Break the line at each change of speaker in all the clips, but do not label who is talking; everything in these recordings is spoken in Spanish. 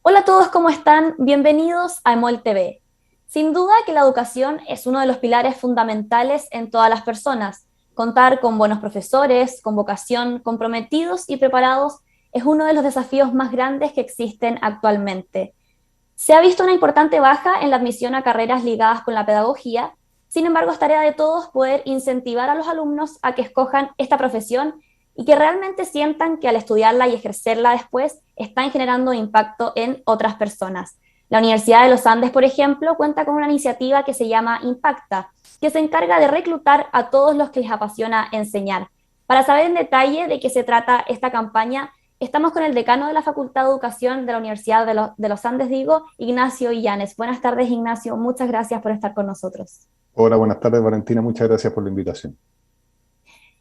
Hola a todos, ¿cómo están? Bienvenidos a EMOL TV. Sin duda que la educación es uno de los pilares fundamentales en todas las personas. Contar con buenos profesores, con vocación, comprometidos y preparados es uno de los desafíos más grandes que existen actualmente. Se ha visto una importante baja en la admisión a carreras ligadas con la pedagogía. Sin embargo, es tarea de todos poder incentivar a los alumnos a que escojan esta profesión y que realmente sientan que al estudiarla y ejercerla después están generando impacto en otras personas. La Universidad de los Andes, por ejemplo, cuenta con una iniciativa que se llama Impacta, que se encarga de reclutar a todos los que les apasiona enseñar. Para saber en detalle de qué se trata esta campaña, estamos con el decano de la Facultad de Educación de la Universidad de los Andes, Ignacio Illanes. Buenas tardes, Ignacio. Muchas gracias por estar con nosotros.
Hola, buenas tardes, Valentina. Muchas gracias por la invitación.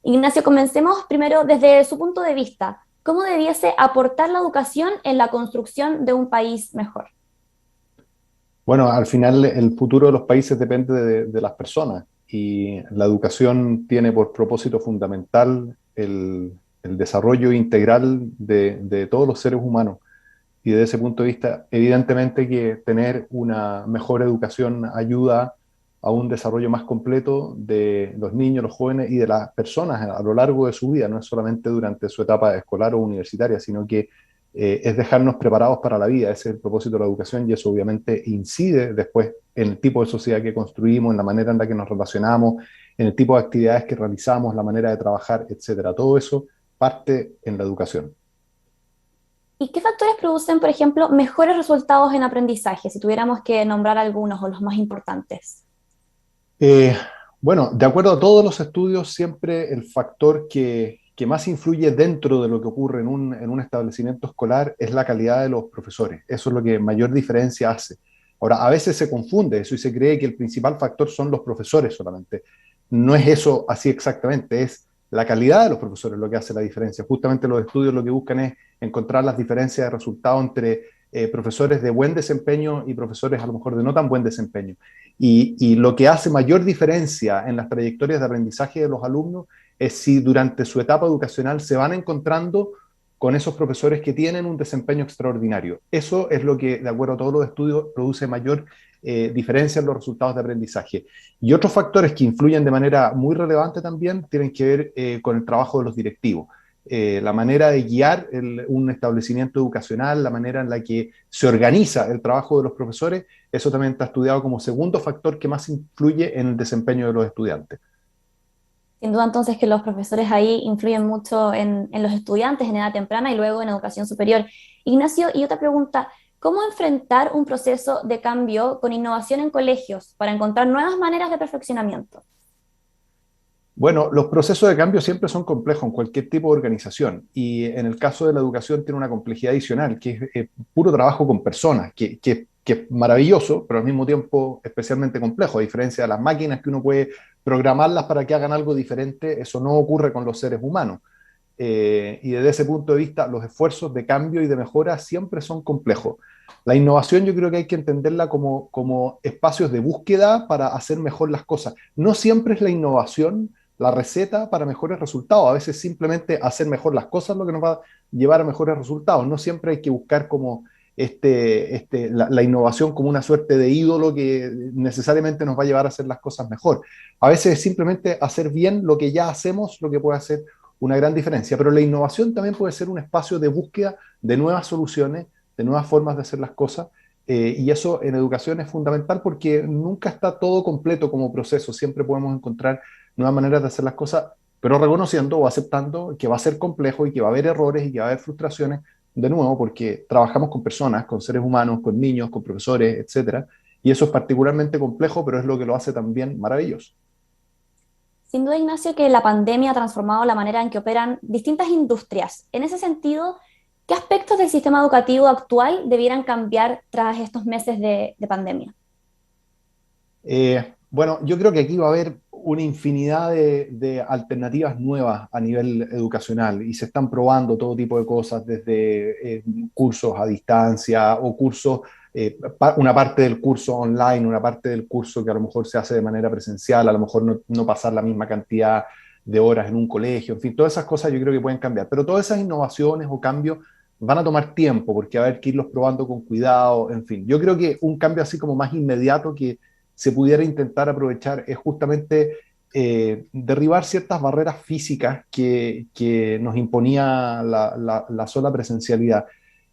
Ignacio, comencemos primero desde su punto de vista. ¿Cómo debiese aportar la educación en la construcción de un país mejor?
Bueno, al final el futuro de los países depende de las personas y la educación tiene por propósito fundamental el desarrollo integral de todos los seres humanos. Y desde ese punto de vista, evidentemente que tener una mejor educación ayuda a un desarrollo más completo de los niños, los jóvenes y de las personas a lo largo de su vida, no es solamente durante su etapa escolar o universitaria, sino que es dejarnos preparados para la vida. Ese es el propósito de la educación y eso obviamente incide después en el tipo de sociedad que construimos, en la manera en la que nos relacionamos, en el tipo de actividades que realizamos, la manera de trabajar, etcétera. Todo eso parte en la educación.
¿Y qué factores producen, por ejemplo, mejores resultados en aprendizaje, si tuviéramos que nombrar algunos o los más importantes?
Eh, bueno, de acuerdo a todos los estudios, siempre el factor que más influye dentro de lo que ocurre en un establecimiento escolar es la calidad de los profesores. Eso es lo que mayor diferencia hace. Ahora, a veces se confunde eso y se cree que el principal factor son los profesores solamente. No es eso así exactamente, es la calidad de los profesores lo que hace la diferencia. Justamente los estudios lo que buscan es encontrar las diferencias de resultado entre profesores de buen desempeño y profesores a lo mejor de no tan buen desempeño. Y lo que hace mayor diferencia en las trayectorias de aprendizaje de los alumnos es si durante su etapa educacional se van encontrando con esos profesores que tienen un desempeño extraordinario. Eso es lo que, de acuerdo a todos los estudios, produce mayor diferencia en los resultados de aprendizaje. Y otros factores que influyen de manera muy relevante también tienen que ver con el trabajo de los directivos. La manera de guiar un establecimiento educacional, la manera en la que se organiza el trabajo de los profesores, eso también está estudiado como segundo factor que más influye en el desempeño de los estudiantes.
Sin duda entonces que los profesores ahí influyen mucho en los estudiantes en edad temprana y luego en educación superior. Ignacio, y otra pregunta, ¿cómo enfrentar un proceso de cambio con innovación en colegios para encontrar nuevas maneras de perfeccionamiento?
Bueno, los procesos de cambio siempre son complejos en cualquier tipo de organización y en el caso de la educación tiene una complejidad adicional, que es puro trabajo con personas, que es maravilloso, pero al mismo tiempo especialmente complejo, a diferencia de las máquinas que uno puede programarlas para que hagan algo diferente, eso no ocurre con los seres humanos. Y desde ese punto de vista, los esfuerzos de cambio y de mejora siempre son complejos. La innovación yo creo que hay que entenderla como espacios de búsqueda para hacer mejor las cosas. No siempre es la innovación la receta para mejores resultados. A veces simplemente hacer mejor las cosas es lo que nos va a llevar a mejores resultados. No siempre hay que buscar como la innovación como una suerte de ídolo que necesariamente nos va a llevar a hacer las cosas mejor. A veces es simplemente hacer bien lo que ya hacemos, lo que puede hacer una gran diferencia. Pero la innovación también puede ser un espacio de búsqueda de nuevas soluciones, de nuevas formas de hacer las cosas. Y eso en educación es fundamental porque nunca está todo completo como proceso. Siempre podemos encontrar nuevas maneras de hacer las cosas, pero reconociendo o aceptando que va a ser complejo y que va a haber errores y que va a haber frustraciones, de nuevo, porque trabajamos con personas, con seres humanos, con niños, con profesores, etcétera. Y eso es particularmente complejo, pero es lo que lo hace también maravilloso.
Sin duda, Ignacio, que la pandemia ha transformado la manera en que operan distintas industrias. En ese sentido, ¿qué aspectos del sistema educativo actual debieran cambiar tras estos meses de pandemia?
Bueno, yo creo que aquí va a haber una infinidad de alternativas nuevas a nivel educacional y se están probando todo tipo de cosas, desde cursos a distancia o cursos, una parte del curso online, una parte del curso que a lo mejor se hace de manera presencial, a lo mejor no pasar la misma cantidad de horas en un colegio, en fin, todas esas cosas yo creo que pueden cambiar, pero todas esas innovaciones o cambios van a tomar tiempo porque va a haber que irlos probando con cuidado, en fin. Yo creo que un cambio así como más inmediato que se pudiera intentar aprovechar es justamente derribar ciertas barreras físicas que nos imponía la sola presencialidad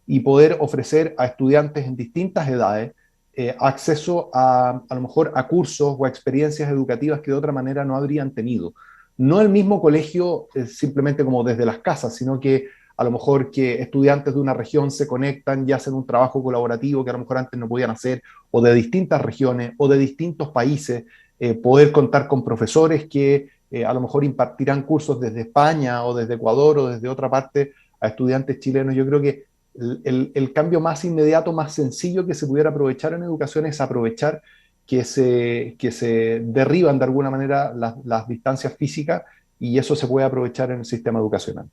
y poder ofrecer a estudiantes en distintas edades acceso a lo mejor a cursos o a experiencias educativas que de otra manera no habrían tenido. No el mismo colegio simplemente como desde las casas, sino que a lo mejor que estudiantes de una región se conectan y hacen un trabajo colaborativo que a lo mejor antes no podían hacer, o de distintas regiones o de distintos países, poder contar con profesores que a lo mejor impartirán cursos desde España o desde Ecuador o desde otra parte a estudiantes chilenos. Yo creo que el cambio más inmediato, más sencillo que se pudiera aprovechar en educación es aprovechar que se derriban de alguna manera las distancias físicas y eso se puede aprovechar en el sistema educacional.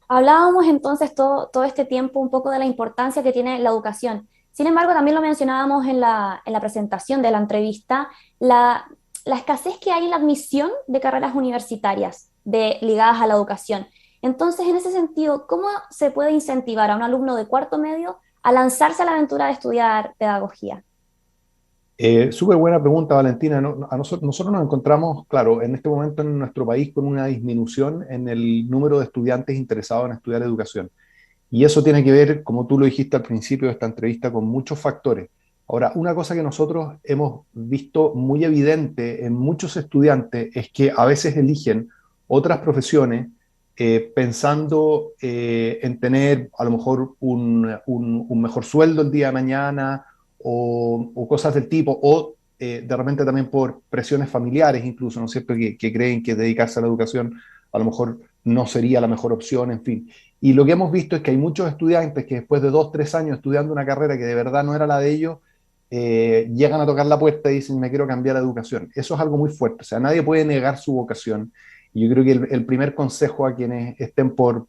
Hablábamos entonces todo este tiempo un poco de la importancia que tiene la educación. Sin embargo, también lo mencionábamos en la presentación de la entrevista, la escasez que hay en la admisión de carreras universitarias ligadas a la educación. Entonces, en ese sentido, ¿cómo se puede incentivar a un alumno de cuarto medio a lanzarse a la aventura de estudiar pedagogía?
Súper buena pregunta, Valentina. Nosotros nos encontramos, claro, en este momento en nuestro país con una disminución en el número de estudiantes interesados en estudiar educación. Y eso tiene que ver, como tú lo dijiste al principio de esta entrevista, con muchos factores. Ahora, una cosa que nosotros hemos visto muy evidente en muchos estudiantes es que a veces eligen otras profesiones pensando en tener a lo mejor un mejor sueldo el día de mañana o cosas del tipo, o de repente también por presiones familiares incluso, ¿no es cierto?, que creen que dedicarse a la educación a lo mejor no sería la mejor opción, en fin. Y lo que hemos visto es que hay muchos estudiantes que después de 2, 3 años estudiando una carrera que de verdad no era la de ellos, llegan a tocar la puerta y dicen, me quiero cambiar a educación. Eso es algo muy fuerte, o sea, nadie puede negar su vocación. Y yo creo que el primer consejo a quienes estén por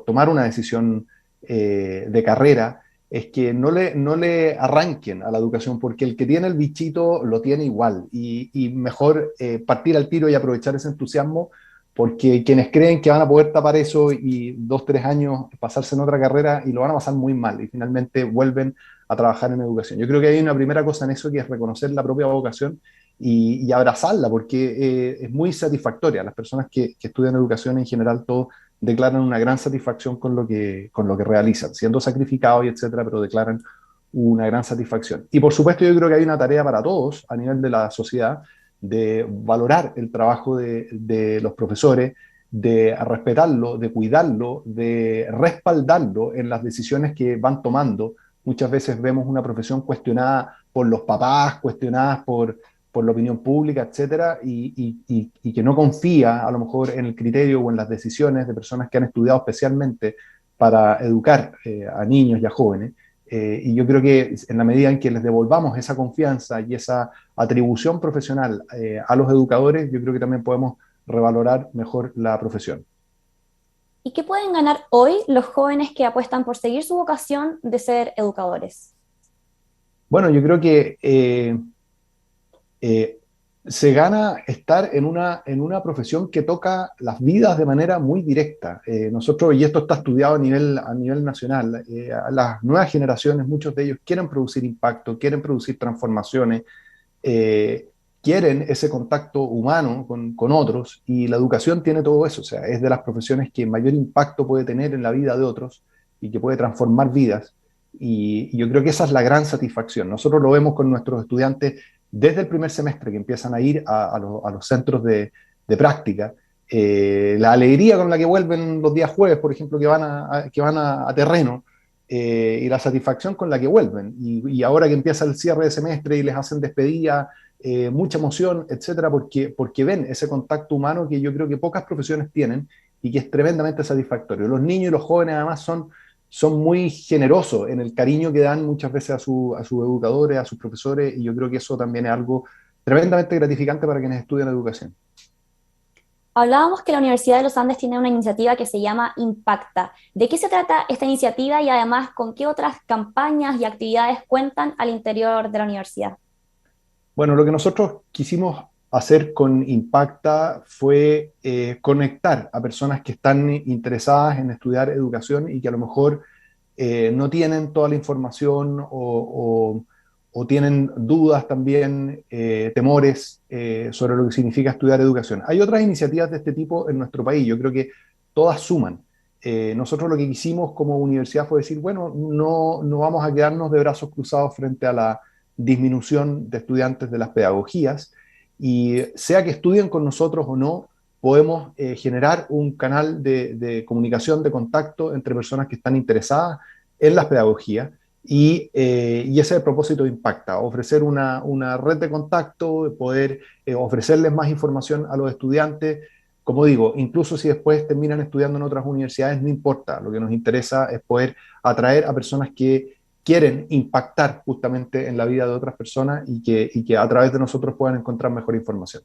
tomar una decisión de carrera es que no le arranquen a la educación, porque el que tiene el bichito lo tiene igual. Y mejor partir al tiro y aprovechar ese entusiasmo porque quienes creen que van a poder tapar eso y 2, 3 años pasarse en otra carrera y lo van a pasar muy mal y finalmente vuelven a trabajar en educación. Yo creo que hay una primera cosa en eso que es reconocer la propia vocación y abrazarla porque es muy satisfactoria. Las personas que estudian educación en general todos declaran una gran satisfacción con lo que realizan, siendo sacrificados y etcétera, pero declaran una gran satisfacción. Y por supuesto yo creo que hay una tarea para todos a nivel de la sociedad de valorar el trabajo de los profesores, de respetarlo, de cuidarlo, de respaldarlo en las decisiones que van tomando. Muchas veces vemos una profesión cuestionada por los papás, cuestionadas por la opinión pública, etcétera, y que no confía a lo mejor en el criterio o en las decisiones de personas que han estudiado especialmente para educar a niños y a jóvenes. Y yo creo que en la medida en que les devolvamos esa confianza y esa atribución profesional a los educadores, yo creo que también podemos revalorar mejor la profesión.
¿Y qué pueden ganar hoy los jóvenes que apuestan por seguir su vocación de ser educadores?
Bueno, yo creo que eh, se gana estar en una profesión que toca las vidas de manera muy directa. Nosotros, y esto está estudiado a nivel nacional, las nuevas generaciones, muchos de ellos quieren producir impacto, quieren producir transformaciones, eh, quieren ese contacto humano con otros y la educación tiene todo eso, o sea, es de las profesiones que mayor impacto puede tener en la vida de otros y que puede transformar vidas. Y yo creo que esa es la gran satisfacción. Nosotros lo vemos con nuestros estudiantes desde el primer semestre que empiezan a ir a los centros de práctica. La alegría con la que vuelven los días jueves, por ejemplo, que van a terreno, y la satisfacción con la que vuelven. Y ahora que empieza el cierre de semestre y les hacen despedida, mucha emoción, etcétera, porque ven ese contacto humano que yo creo que pocas profesiones tienen y que es tremendamente satisfactorio. Los niños y los jóvenes además son muy generosos en el cariño que dan muchas veces a sus educadores, a sus profesores, y yo creo que eso también es algo tremendamente gratificante para quienes estudian educación.
Hablábamos que la Universidad de los Andes tiene una iniciativa que se llama Impacta. ¿De qué se trata esta iniciativa y además con qué otras campañas y actividades cuentan al interior de la universidad?
Bueno, lo que nosotros quisimos hacer con Impacta fue conectar a personas que están interesadas en estudiar educación y que a lo mejor no tienen toda la información o tienen dudas también, temores sobre lo que significa estudiar educación. Hay otras iniciativas de este tipo en nuestro país, yo creo que todas suman. Nosotros lo que quisimos como universidad fue decir, bueno, no vamos a quedarnos de brazos cruzados frente a la disminución de estudiantes de las pedagogías, y sea que estudien con nosotros o no, podemos generar un canal de comunicación, de contacto entre personas que están interesadas en las pedagogías, y ese es el propósito de Impacta, ofrecer una red de contacto, poder ofrecerles más información a los estudiantes. Como digo, incluso si después terminan estudiando en otras universidades, no importa, lo que nos interesa es poder atraer a personas que quieren impactar justamente en la vida de otras personas y que a través de nosotros puedan encontrar mejor información.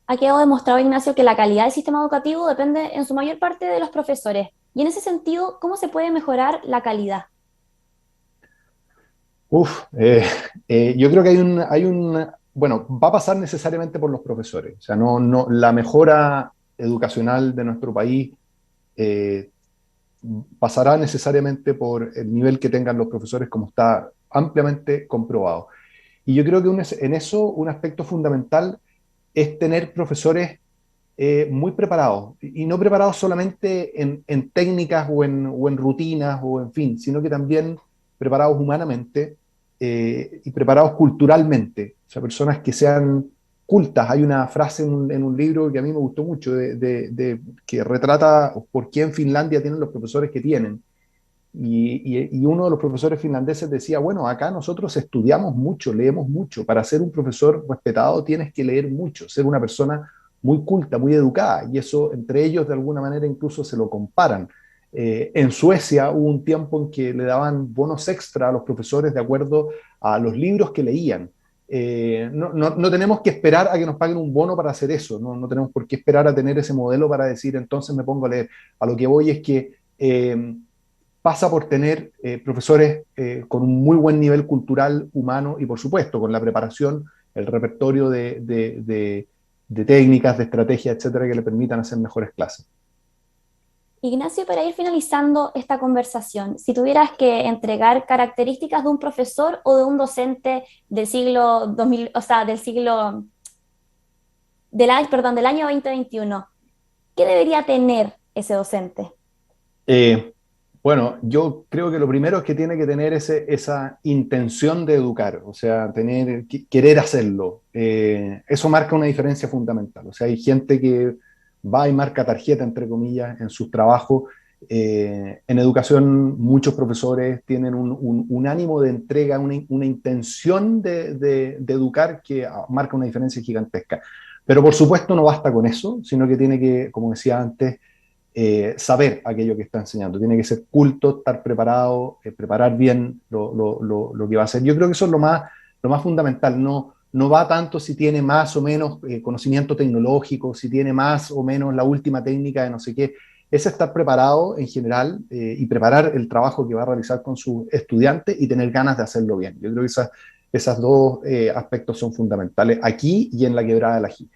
Ha quedado demostrado, Ignacio, que la calidad del sistema educativo depende en su mayor parte de los profesores. Y en ese sentido, ¿cómo se puede mejorar la calidad?
Uf, yo creo que bueno, va a pasar necesariamente por los profesores. O sea, la mejora educacional de nuestro país eh, pasará necesariamente por el nivel que tengan los profesores, como está ampliamente comprobado. Y yo creo que en eso un aspecto fundamental es tener profesores muy preparados, y no preparados solamente en técnicas o en rutinas o en fin, sino que también preparados humanamente y preparados culturalmente, o sea, personas que sean cultas. Hay una frase en un libro que a mí me gustó mucho, que retrata por qué en Finlandia tienen los profesores que tienen. Y uno de los profesores finlandeses decía, bueno, acá nosotros estudiamos mucho, leemos mucho. Para ser un profesor respetado tienes que leer mucho, ser una persona muy culta, muy educada. Y eso entre ellos de alguna manera incluso se lo comparan. En Suecia hubo un tiempo en que le daban bonos extra a los profesores de acuerdo a los libros que leían. No tenemos que esperar a que nos paguen un bono para hacer eso, no tenemos por qué esperar a tener ese modelo para decir entonces me pongo a leer. A lo que voy es que pasa por tener profesores con un muy buen nivel cultural, humano y por supuesto con la preparación, el repertorio de técnicas, de estrategias, etcétera, que le permitan hacer mejores clases.
Ignacio, para ir finalizando esta conversación, si tuvieras que entregar características de un profesor o de un docente del siglo 2000, o sea, del año 2021, ¿qué debería tener ese docente?
Eh, bueno, yo creo que lo primero es que tiene que tener esa intención de educar, o sea, querer hacerlo. Eso marca una diferencia fundamental. O sea, hay gente que va y marca tarjeta, entre comillas, en sus trabajos. En educación, muchos profesores tienen un ánimo de entrega, una intención de educar que marca una diferencia gigantesca. Pero por supuesto no basta con eso, sino que tiene que, como decía antes, saber aquello que está enseñando. Tiene que ser culto, estar preparado, preparar bien lo que va a hacer. Yo creo que eso es lo más fundamental. No va tanto si tiene más o menos conocimiento tecnológico, si tiene más o menos la última técnica de no sé qué. Es estar preparado en general y preparar el trabajo que va a realizar con sus estudiantes y tener ganas de hacerlo bien. Yo creo que esas dos aspectos son fundamentales aquí y en la Quebrada del Ají.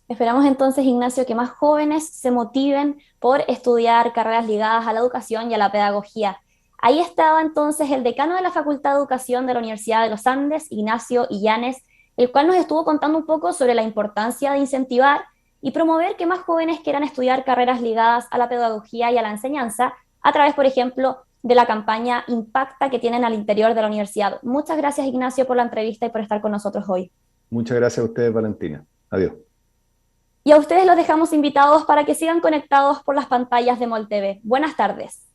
Esperamos entonces, Ignacio, que más jóvenes se motiven por estudiar carreras ligadas a la educación y a la pedagogía. Ahí estaba entonces el decano de la Facultad de Educación de la Universidad de los Andes, Ignacio Illanes, el cual nos estuvo contando un poco sobre la importancia de incentivar y promover que más jóvenes quieran estudiar carreras ligadas a la pedagogía y a la enseñanza a través, por ejemplo, de la campaña Impacta que tienen al interior de la universidad. Muchas gracias, Ignacio, por la entrevista y por estar con nosotros hoy.
Muchas gracias a ustedes, Valentina. Adiós.
Y a ustedes los dejamos invitados para que sigan conectados por las pantallas de MOL TV. Buenas tardes.